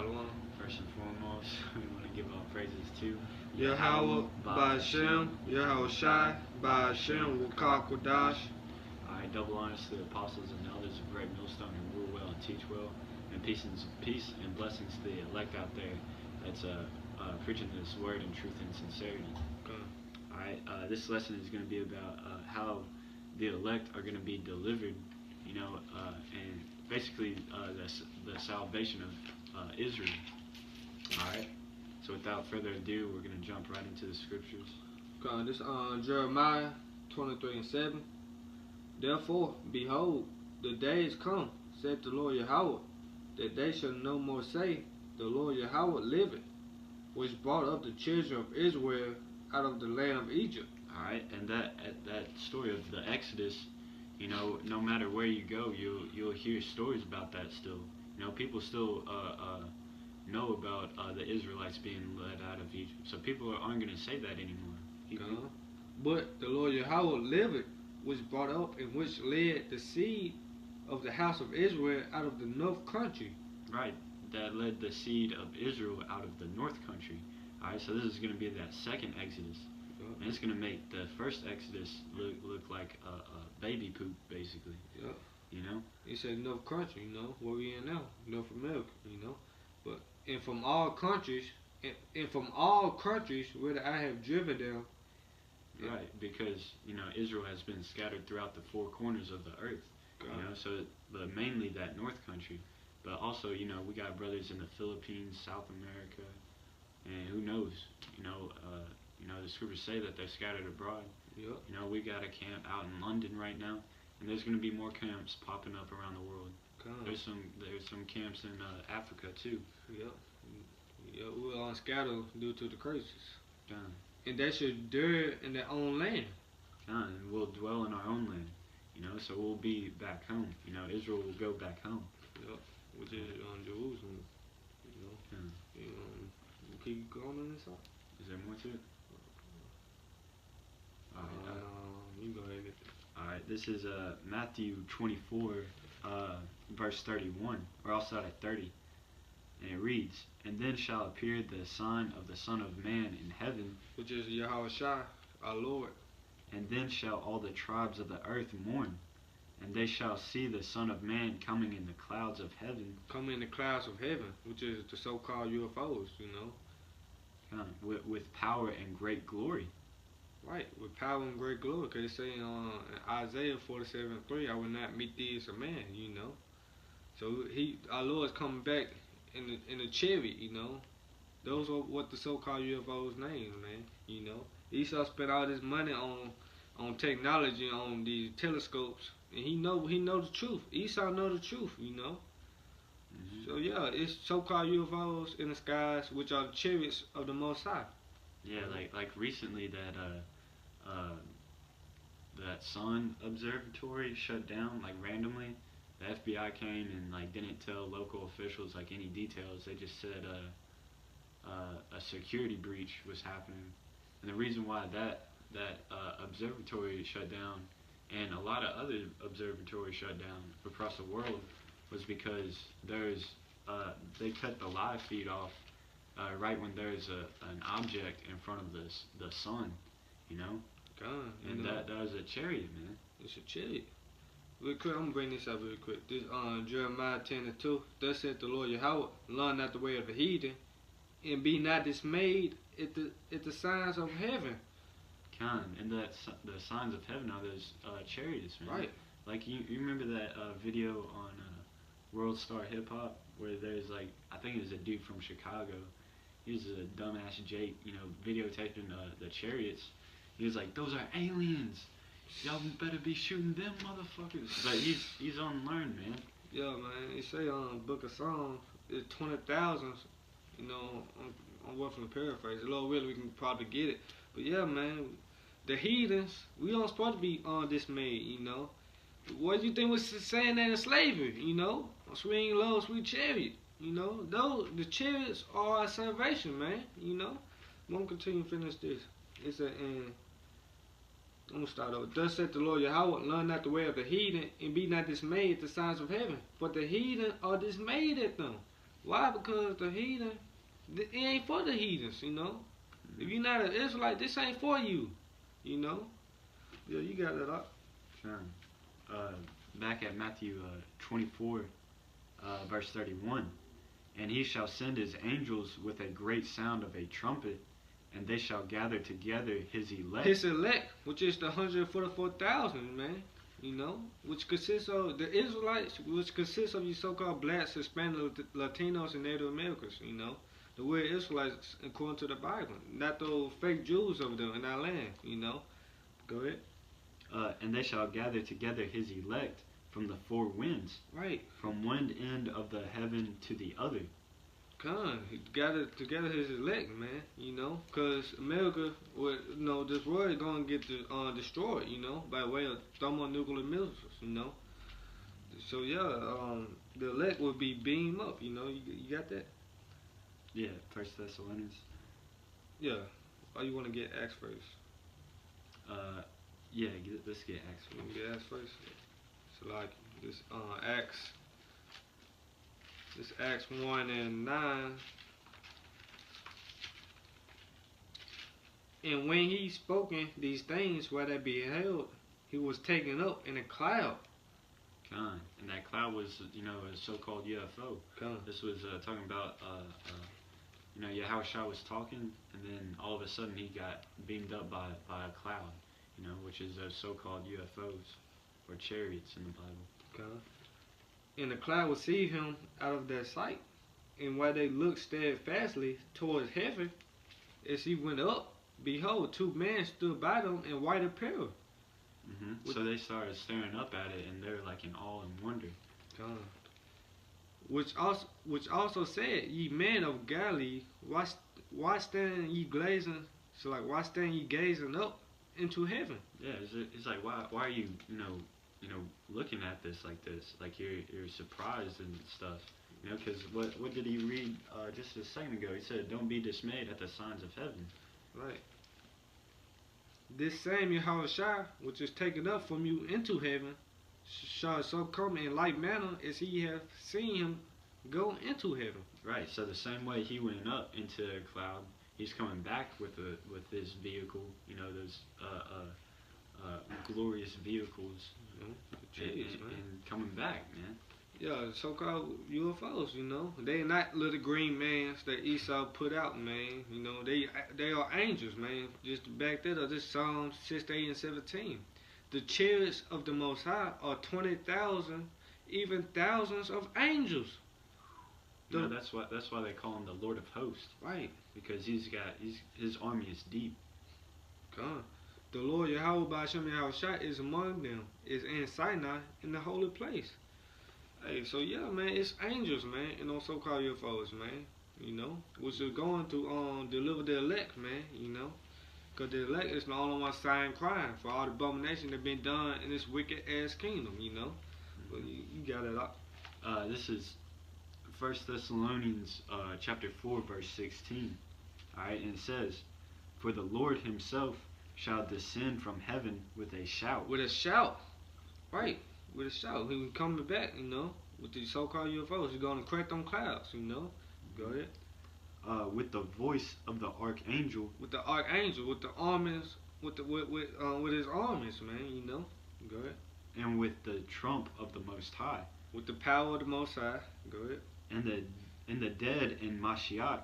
Shalom. First and foremost, we want to give all praises to Yahweh, Ba'ashem, Yahweh Shai, Ba'ashem, Wukah Kodash. Alright, double honors to the apostles and elders of Great Millstone who rule well and teach well, and peace and blessings to the elect out there that's preaching this word in truth and sincerity. Alright, this lesson is going to be about how the elect are going to be delivered, and basically the salvation of Israel. Alright, so without further ado, we're going to jump right into the scriptures. This Jeremiah 23:7. Therefore, behold, the days come, said the Lord Yahweh, that they shall no more say, the Lord Yahweh liveth, which brought up the children of Israel out of the land of Egypt. Alright, and that story of the Exodus, no matter where you go, you'll hear stories about that still. People still know about the Israelites being led out of Egypt. So people aren't going to say that anymore. But the Lord Yahweh liveth, which brought up and which led the seed of the house of Israel out of the north country. Right, that led the seed of Israel out of the north country. Alright, so this is going to be that second Exodus. And it's going to make the first Exodus look like a baby poop, basically. He said north country, where we in now, North America, But and from all countries, where I have driven them. Right, because Israel has been scattered throughout the four corners of the earth. But mainly that north country, but also we got brothers in the Philippines, South America, and who knows? The scriptures say that they're scattered abroad. We got a camp out in London right now, and there's going to be more camps popping up around the world. There's some camps in Africa too. We're scattered due to the curses. And they should dwell in their own land. And we'll dwell in our own land. So we'll be back home. Israel will go back home. Which is Jerusalem. Keep going on this side. Is there more to it? You go ahead and get this. Alright, this is Matthew 24, verse 31. Or I'll start at 30. And it reads, And then shall appear the sign of the Son of Man in heaven, which is Yahweh Shai, our Lord. And then shall all the tribes of the earth mourn, and they shall see the Son of Man coming in the clouds of heaven. Coming in the clouds of heaven, which is the so-called UFOs, with power and great glory. Right, with power and great glory, because it say in Isaiah 47:3, I will not meet thee as a man, So our Lord's coming back in a chariot, Those are what the so-called UFOs names, man, Esau spent all this money on technology, on these telescopes, and he know the truth. Esau know the truth, So yeah, it's so-called UFOs in the skies, which are the chariots of the Most High. Yeah, like recently that sun observatory shut down randomly. The FBI came and didn't tell local officials any details. They just said a security breach was happening, and the reason why that observatory shut down and a lot of other observatories shut down across the world was because they cut the live feed off right when there's an object in front of the sun, and that was a chariot, man. It's a chariot. Real quick, I'm gonna bring this up real quick. This Jeremiah 10:2. Thus saith the Lord Yahweh, learn not the way of the heathen, and be not dismayed at the signs of heaven. And the signs of heaven are those chariots, man. Right. You remember that video on World Star Hip Hop where there's I think it was a dude from Chicago. He was a dumbass Jake, videotaping the chariots. He was like, "Those are aliens. Y'all better be shooting them motherfuckers." But he's unlearned, man. Yeah, man. They say on Book of Psalms, it's 20,000. I'm working to paraphrase. Lord willing, we can probably get it. But yeah, man, the heathens, we don't supposed to be dismayed, What do you think was saying that in slavery, Swing low, sweet chariot, Those, the chariots are our salvation, man, I'm going to continue to finish this. It's I'm going to start over. Thus saith the Lord Yahweh, learn not the way of the heathen, and be not dismayed at the signs of heaven. But the heathen are dismayed at them. Why? Because the heathen, it ain't for the heathens, you know. If you're not an Israelite, this ain't for you, you know. Yeah, you got that up. Sure. Back at Matthew 24, verse 31. And he shall send his angels with a great sound of a trumpet, and they shall gather together his elect. His elect, which is the 144,000, man. You know, which consists of the Israelites, which consists of you so-called blacks, Hispanic, Latinos, and Native Americans. You know, the word Israelites according to the Bible, not those fake Jews over there in our land. You know, go ahead. And they shall gather together his elect from the four winds, Right. from one end of the heaven to the other. He gathered together his elect, man. You know, because America, this world is gonna get destroyed. You know, by way of thermonuclear missiles. You know. So yeah, the elect will be beamed up. You know, you got that? Yeah, First Thessalonians. Yeah. Or you want to get Acts first? Yeah, let's get Acts You want first. to get Acts first? So like this Acts. This Acts 1:9. And when he spoken these things while they beheld, he was taken up in a cloud. And that cloud was, a so-called UFO. This was talking about, Yahushua was talking, and then all of a sudden he got beamed up by a cloud, which is those so-called UFOs, or chariots in the Bible. And the cloud received him out of their sight. And while they looked steadfastly towards heaven, as he went up, behold, two men stood by them in white apparel. So they started staring up at it, and they're like in awe and wonder. Which also said, ye men of Galilee, why stand ye glazing? So like, why stand ye gazing up into heaven? Yeah, it's like why are you looking at this like this? Like you're surprised and stuff. Because what did he read just a second ago? He said, "Don't be dismayed at the signs of heaven." Right. This same Yahushua, which is taken up from you into heaven, shall so come in like manner as he hath seen him go into heaven. Right. So the same way he went up into a cloud, he's coming back with his vehicle. Those glorious vehicles, and coming back, man. Yeah, so-called UFOs, they not little green mans that Esau put out, man. They are angels, man. Just to back that up, this Psalms 68 and 17. The chariots of the Most High are 20,000, even thousands of angels. That's why they call him the Lord of Hosts. Right. Because his army is deep. The Lord Yahweh Ba'Shem Yahushua is among them, is in Sinai, in the holy place. Hey, so yeah, man, it's angels, man, and those so-called UFOs, man, which are going to deliver the elect, man, because the elect is the only one sign crying for all the abomination that been done in this wicked ass kingdom, But you got it up. This is First Thessalonians chapter 4, verse 16. All right, and it says, "For the Lord Himself shall descend from heaven with a shout." With a shout, right? With a shout, he was coming back, with the so-called UFOs. He's going to crack them clouds, Go ahead. With the voice of the archangel. With the archangel, with the armies, with his armies, man, Go ahead. And with the trump of the Most High. With the power of the Most High. Go ahead. And the dead in Mashiach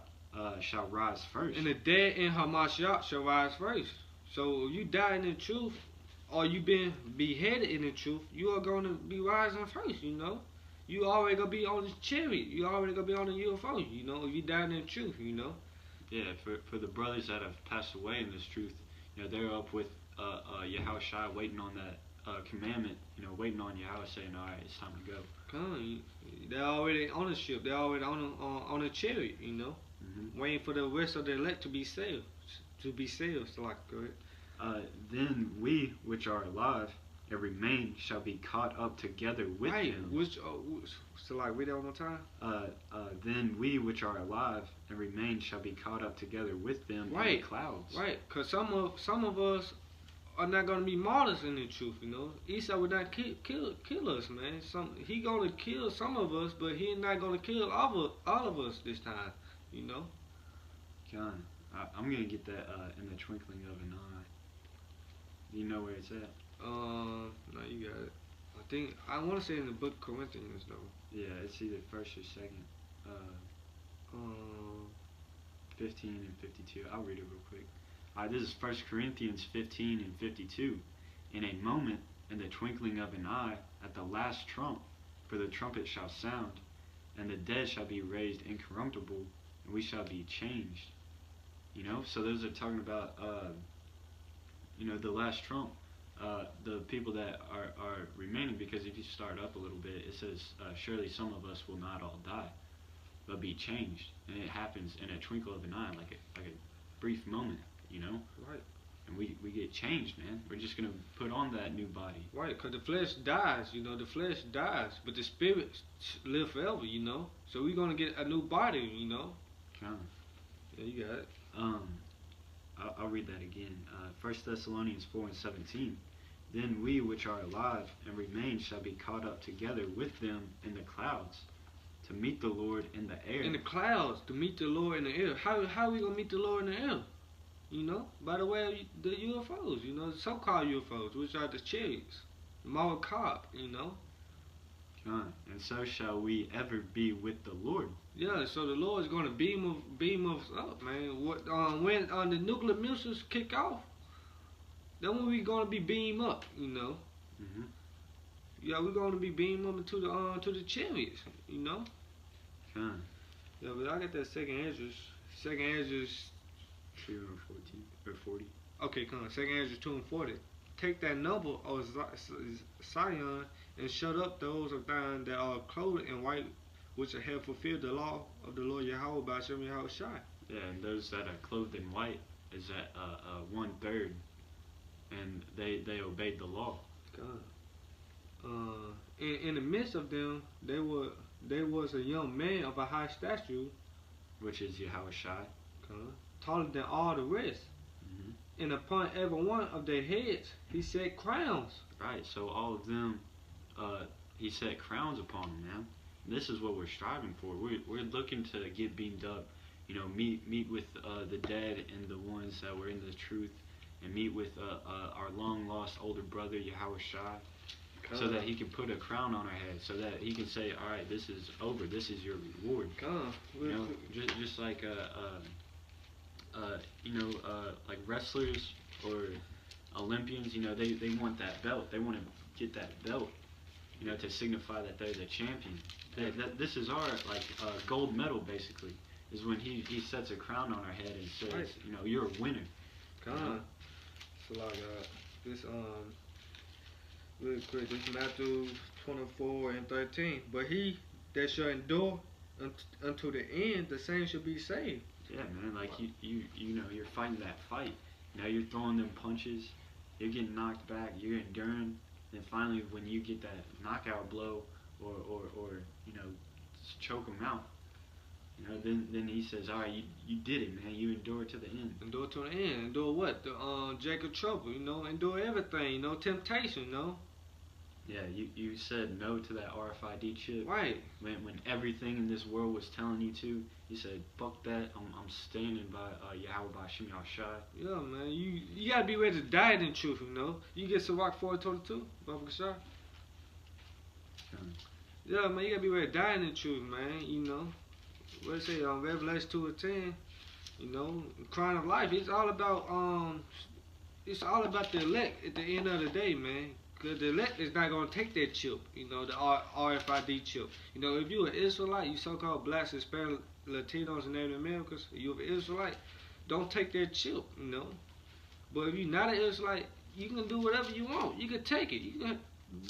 shall rise first. And the dead in Hamashiach shall rise first. So if you die in the truth, or you been beheaded in the truth, you are going to be rising first, You already going to be on the chariot. You already going to be on the UFO, if you die in the truth, Yeah, for the brothers that have passed away in this truth, they're up with Yahushua waiting on that commandment, waiting on Yahushua saying, all right, it's time to go. They're already on the ship. They're already on the chariot, waiting for the rest of the elect to be saved. So like, go ahead. Then we which are alive and remain shall be caught up together with him. So like, read that one more time. Then we which are alive and remain shall be caught up together with them in the clouds. Right, because some of us are not gonna be martyrs in the truth. You know, Esau would not kill us, man. He gonna kill some of us, but he not gonna kill all of us this time. You know. John, I'm gonna get that in the twinkling of an eye. Do you know where it's at? No, you got it. I think I want to say in the book of Corinthians though. Yeah, it's either first or second. 15 and 52. I'll read it real quick. This is 1 Corinthians 15 and 52. In a moment, in the twinkling of an eye, at the last trump, for the trumpet shall sound, and the dead shall be raised incorruptible, and we shall be changed. You know, so those are talking about, the last trump. The people that are remaining, because if you start up a little bit, it says, surely some of us will not all die, but be changed. And it happens in a twinkle of an eye, like a brief moment, you know? Right. And we get changed, man. We're just going to put on that new body. Right, because the flesh dies, you know, the flesh dies, but the spirit live forever, you know? So we're going to get a new body, you know? Kind of. Yeah, you got it. I'll read that again. 1 Thessalonians 4 and 17. Then we which are alive and remain shall be caught up together with them in the clouds to meet the Lord in the air. In the clouds, to meet the Lord in the air. How are we going to meet the Lord in the air? You know, by the way of the UFOs, you know, the so-called UFOs, which are the chariots, Mara Cobb, you know. And so shall we ever be with the Lord. Yeah, so the Lord is going to beam us up, man. When the nuclear missiles kick off, then when we going to be beamed up, you know. Mm-hmm. Yeah, we're going to be beamed up into the chariots, you know. Yeah, but I got that Second Ezra's 2 and 14 or 40. Okay, come on. Second Ezra 2 and 40. Take that number of Zion and shut up those of thine that are clothed in white, which have fulfilled the law of the Lord Yahweh by Shem Yahweh Shai. Yeah, and those that are clothed in white is at 1/3, and they obeyed the law. God. In the midst of them, there was a young man of a high stature, which is Yahweh Shai, taller than all the rest. Mm-hmm. And upon every one of their heads, he set crowns. Right, so all of them, he set crowns upon them, man. And this is what we're striving for. We're looking to get beamed up, you know, meet with the dead and the ones that were in the truth, and meet with our long lost older brother Yahweh Shai, so that he can put a crown on our head, so that he can say, all right, this is over, this is your reward. You know, just like like wrestlers or Olympians, you know, they want that belt. They want to get that belt, you know, to signify that they're the champion. This is our gold medal, basically, is when he sets a crown on our head and says, right, you know, you're a winner. So like this real quick, this Matthew 24 and 13. But he that shall endure unto the end, the same shall be saved. Yeah, man, like you know, you're fighting that fight. You know, you're throwing them punches, you're getting knocked back, you're enduring, and finally when you get that knockout blow or you know, choke them out, you know, then he says, all right, you did it, man, you endured to the end. Endure to the end. Endure what? The Jacob trouble, you know, endure everything, you know, temptation, you know. Yeah, you said no to that RFID chip. Right. When everything in this world was telling you to, you said, fuck that, I'm standing by Yahweh by Shem Yahweh Shai. Yeah, man, you gotta be ready to die in truth, you know. You get Sirach 4:22, Baba Shai. Yeah, man, you gotta be ready to die in the truth, man, you know. What it say on Revelation 2:10, you know, crown of life, it's all about the elect at the end of the day, man. Because the elect is not going to take that chip, you know, the RFID chip. You know, if you're an Israelite, you so-called blacks, Hispanic, Latinos, and Native Americans, you're an Israelite, don't take that chip, you know. But if you're not an Israelite, you can do whatever you want. You can take it. You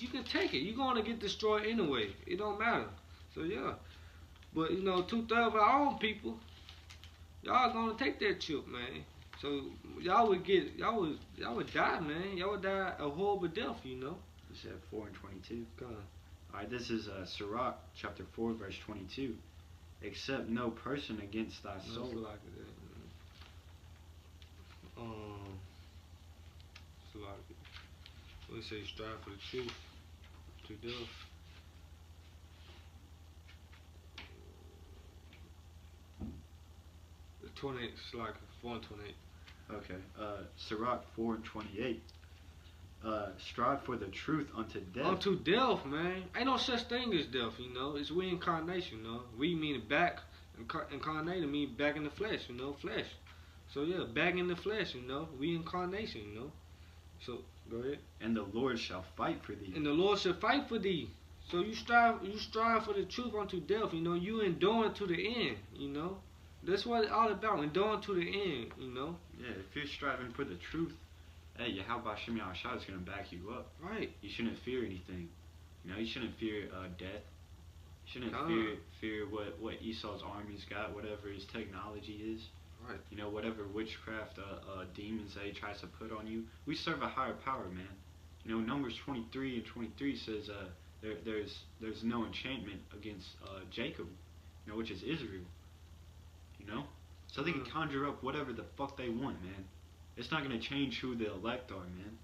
can take it. You're going to get destroyed anyway. It don't matter. So, yeah. But, you know, 2/3 of our own people, y'all going to take that chip, man. So y'all would die, man. Y'all would die a horrible death, you know. You said 4 and 22. God. All right, this is Sirach chapter 4 verse 22. Accept no person against thy soul. It's Salaki. We say strive for the truth to death. The 28 Salaki, 4 and 28. Okay. Sirach 4 and 28. Strive for the truth unto death. Unto death, man. Ain't no such thing as death, you know. It's reincarnation, you know. We mean back, incarnated mean back in the flesh, you know, flesh. So yeah, back in the flesh, you know, reincarnation, you know. So go ahead. And the Lord shall fight for thee. And the Lord shall fight for thee. So you strive for the truth unto death, you know. You endure to the end, you know. That's what it's all about, enduring to the end, you know. Yeah, if you're striving for the truth, hey, Yahweh Shem Yahushua is going to back you up. Right. You shouldn't fear anything. You know, you shouldn't fear death. You shouldn't fear what Esau's armies got, whatever his technology is. Right. You know, whatever witchcraft demons that he tries to put on you. We serve a higher power, man. You know, Numbers 23 and 23 says there's no enchantment against Jacob, you know, which is Israel. You know? So they can conjure up whatever the fuck they want, man. It's not going to change who the elect are, man.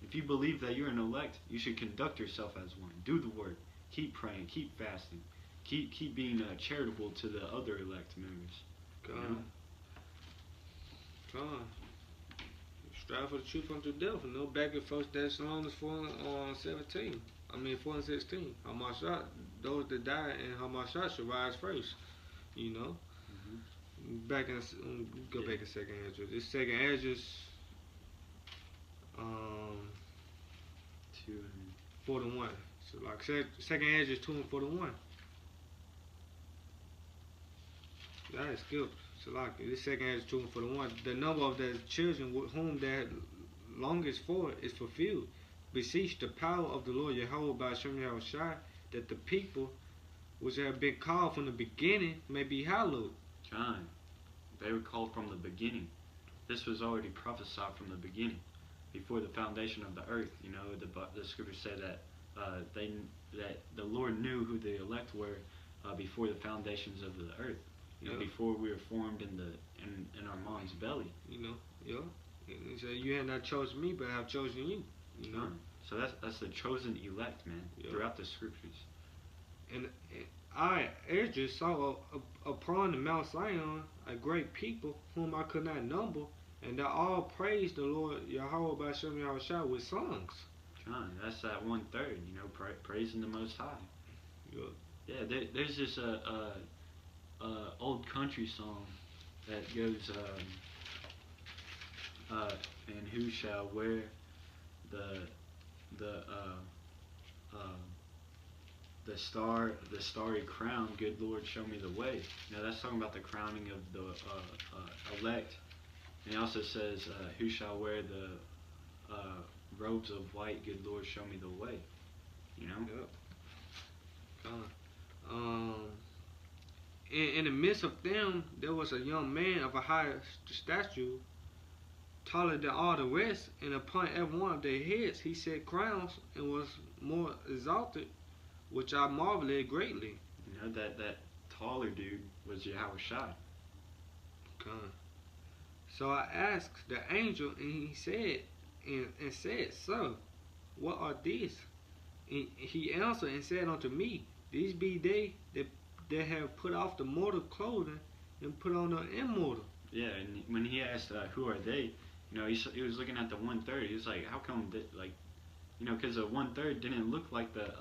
If you believe that you're an elect, you should conduct yourself as one. Do the work. Keep praying. Keep fasting. Keep being charitable to the other elect members. God. You know? God. Strive for the truth unto death. You know, back in 1 Thessalonians 4:17. 4 and 16. Hamashiach, those that die in Hamashiach shall rise first. You know. Back in go back in second Esdras. This second Esdras 2 and 4 to 1. So like second Esdras 2 and 4 to 1. That is skipped. So like this second Esdras 2 and 4 to 1. The number of the children with whom that longest for is fulfilled. Beseech the power of the Lord Yahweh by Shem Yahushua, that the people which have been called from the beginning may be hallowed. John, they were called from the beginning. This was already prophesied from the beginning, before the foundation of the earth. You know, the scriptures say that that the Lord knew who the elect were before the foundations of the earth. You know, before we were formed in our mom's belly. You know, yeah. He said, "You have not chosen me, but I have chosen you." You know. So that's the chosen elect, man. Throughout the scriptures. And I, Esdras, saw upon the Mount Zion a great people whom I could not number, and they all praised the Lord Yahweh by Shem Yahushua with songs. John, that's that 1/3, you know, praising the Most High. Yeah, there's this old country song that goes, and who shall wear the starry crown, good Lord, show me the way. Now that's talking about the crowning of the elect. And he also says, who shall wear the robes of white, good Lord, show me the way. You know? In the midst of them, there was a young man of a high stature, taller than all the rest, and upon every one of their heads he set crowns, and was more exalted, which I marveled at greatly. You know, that taller dude was Yahushua. So I asked the angel, and he said, and said, Sir, what are these? And he answered and said unto me, These be they that have put off the mortal clothing and put on the immortal. Yeah, and when he asked, who are they? You know, he was looking at the 1/3. He was like, how come that, like, you know, because the 1/3 didn't look like the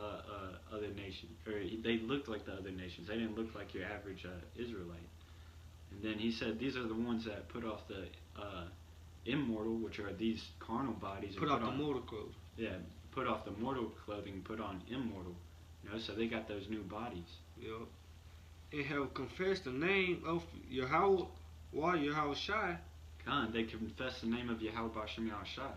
other nation, or they looked like the other nations. They didn't look like your average Israelite. And then he said, these are the ones that put off the immortal, which are these carnal bodies. Put off the mortal clothes. Yeah, put off the mortal clothing, put on immortal. You know, so they got those new bodies. Yeah. And have confessed the name of Yahweh, Yahushua. Khan, they confess the name of Yahweh B'Shem Yahushua.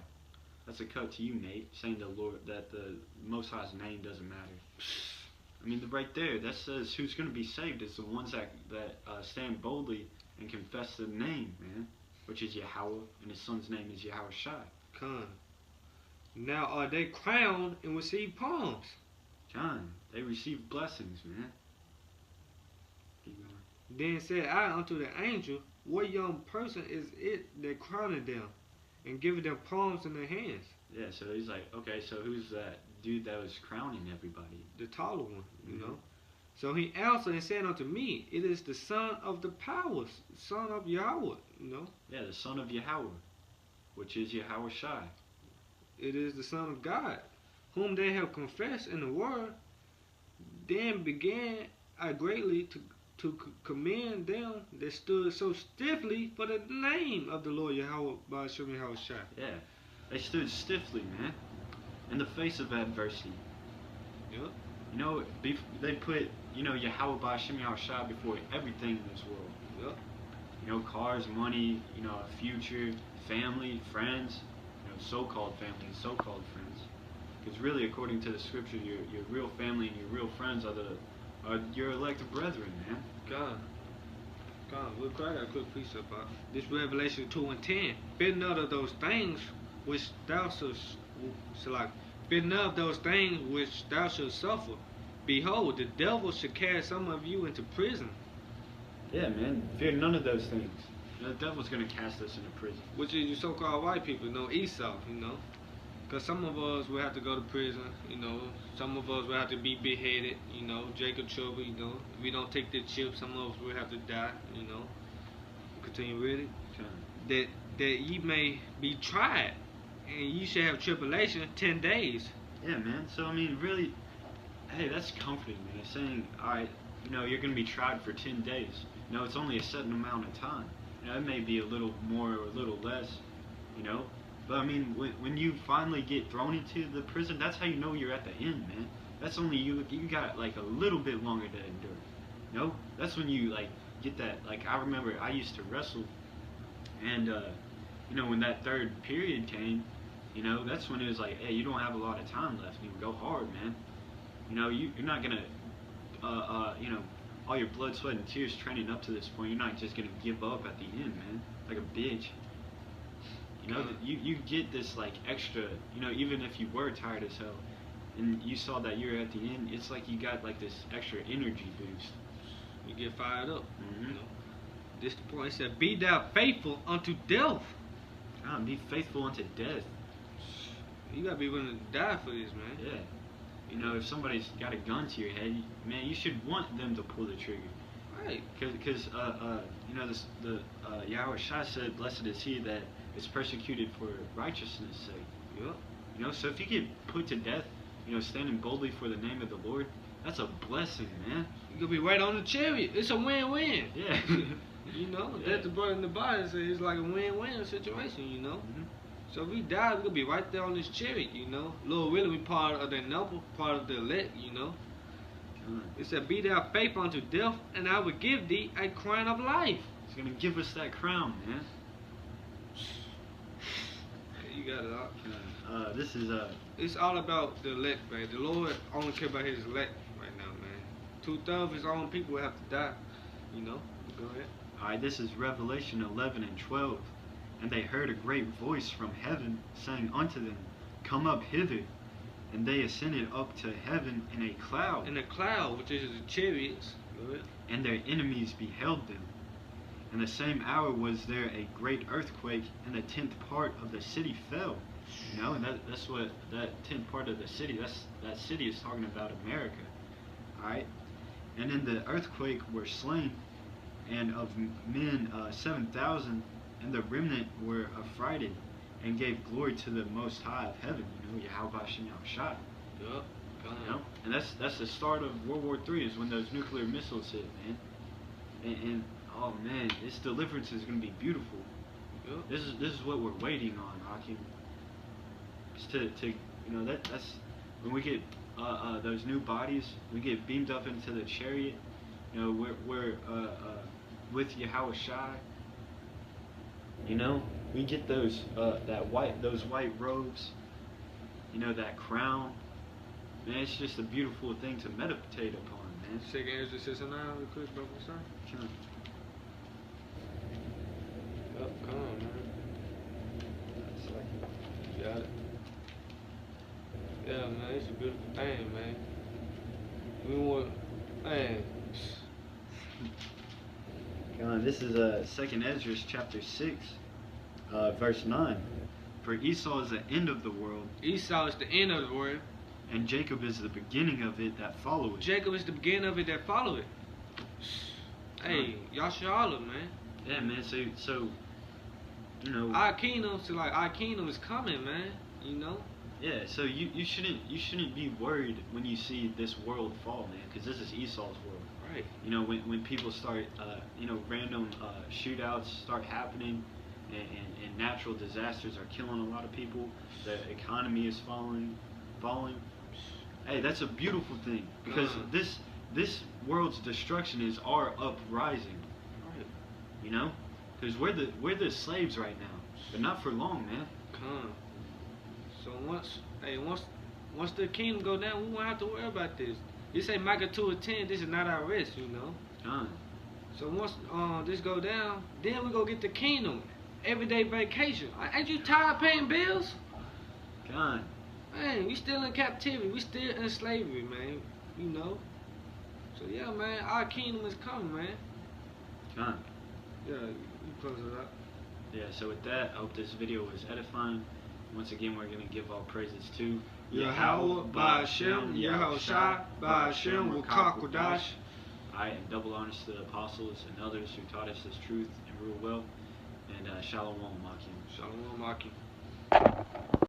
That's a cut to you, Nate, saying that the Most High's name doesn't matter. I mean, right there, that says who's going to be saved is the ones that stand boldly and confess the name, man, which is Yahweh, and his son's name is Yahushua. Khan. Now are they crowned and receive palms? John, they receive blessings, man. Keep going. Then said I unto the angel, What young person is it that crowned them? and giving them palms in their hands. Yeah, so he's like, okay, so who's that dude that was crowning everybody? The taller one, you Mhm. know. So he answered and said unto me, It is the son of the powers, son of Yahweh, you know. Yeah, the son of Yahweh, which is Yahweh Shai. It is the Son of God, whom they have confessed in the word. Then began I greatly to commend them that stood so stiffly for the name of the Lord Yahweh by Shem Yahweh Shai. Yeah, they stood stiffly, man, in the face of adversity. Yep. You know, they put, Yahweh by Shem Yahweh Shai before everything in this world. Yep. You know, cars, money, a future, family, friends, so-called family and so-called friends. Because really, according to the scripture, your real family and your real friends are your elected brethren, man. God, real quick, I got a quick piece about this Revelation 2 and 10. Fear not of those things which thou shalt, fear not of those things which thou shalt suffer. Behold, the devil shall cast some of you into prison. Yeah, man. Fear none of those things. The devil's going to cast us into prison. Which is you so-called white people, Esau, Because some of us will have to go to prison, Some of us will have to be beheaded, Jacob Trouble, If we don't take the chip, some of us will have to die, Continue with it. Okay. That ye may be tried, and ye shall have tribulation 10 days. Yeah, man. So, I mean, really, hey, that's comforting, man. It's saying, all right, you're going to be tried for 10 days. It's only a certain amount of time. It may be a little more or a little less, But I mean, when you finally get thrown into the prison, that's how you know you're at the end, man. That's only you got like a little bit longer to endure. That's when you like get that. Like I remember I used to wrestle, and when that third period came, that's when it was like, hey, you don't have a lot of time left. You go hard, man. You're not gonna, all your blood, sweat, and tears training up to this point. You're not just gonna give up at the end, man, like a bitch. You get this like extra, even if you were tired as hell, and you saw that you're at the end, it's like you got like this extra energy boost. You get fired up. Mm-hmm. This the point. It said, "Be thou faithful unto death." Be faithful unto death. You gotta be willing to die for this, man. Yeah. If somebody's got a gun to your head, man, you should want them to pull the trigger. Right. Because Yahweh Shai said, "Blessed is he that is persecuted for righteousness' sake." Yep. So if you get put to death, standing boldly for the name of the Lord, that's a blessing, man. You gonna be right on the chariot. It's a win-win. Yeah. Yeah. That's the brother in the Bible says it's like a win-win situation, Mm-hmm. So if we die, we're gonna be right there on this chariot, Lord willing, we part of that number, part of the elect, It said, "Be thou faithful unto death, and I will give thee a crown of life." He's gonna give us that crown, man. You got it all. This is It's all about the elect, man. The Lord only care about his elect right now, man. 2/3 of his own people will have to die, Go ahead. Alright, this is Revelation 11 and 12. And they heard a great voice from heaven, saying unto them, Come up hither. And they ascended up to heaven in a cloud. In a cloud, which is the chariots. Go ahead. And their enemies beheld them. And the same hour was there a great earthquake, and the 10th part of the city fell. And that's what that 10th part of the city, that city is talking about America. Alright? And in the earthquake were slain, and of men 7,000, and the remnant were affrighted, and gave glory to the Most High of heaven, Yahweh Shem Shai. Yup. And that's the start of World War III, is when those nuclear missiles hit, man. And oh man, this deliverance is gonna be beautiful. Yep. This is what we're waiting on, Hakim. It's to that's when we get those new bodies, we get beamed up into the chariot. We're with Yahweh Shai. We get those white robes. That crown. Man, it's just a beautiful thing to meditate upon, man. Second Ezra 6 and 9, real quick, brother, son. Sure. Yep, come on, man. You got it. Yeah, man, it's a beautiful thing, man. We want, man. Come on, this is 2nd Ezra chapter 6, verse 9. For Esau is the end of the world, Esau is the end of the world. and Jacob is the beginning of it that follow it. Jacob is the beginning of it that follow it. Hey, Yasharala, man. Yeah, man. So you know. Our kingdom, our kingdom is coming, man. You know. Yeah. So you shouldn't be worried when you see this world fall, man, because this is Esau's world. Right. You know, when people start, random shootouts start happening, and natural disasters are killing a lot of people, the economy is falling. Hey, that's a beautiful thing, because this world's destruction is our uprising. Right. You know, because we're the slaves right now, but not for long, man. So once the kingdom go down, we won't have to worry about this. You say Micah 2:10, this is not our rest, you know. So once this go down, then we go get the kingdom. Everyday vacation. Ain't you tired of paying bills? Man, we still in captivity. We still in slavery, man. You know. So yeah, man, our kingdom is coming, man. Yeah, you close it up. Yeah, so with that, I hope this video was edifying. Once again, we're going to give all praises to Yahweh, Ba'ashem, Yahushua, Ba'ashem, Wakakodash. Alright, and double honors to the apostles and others who taught us this truth and rule well. And Shalom, Makim. Shalom, Makim.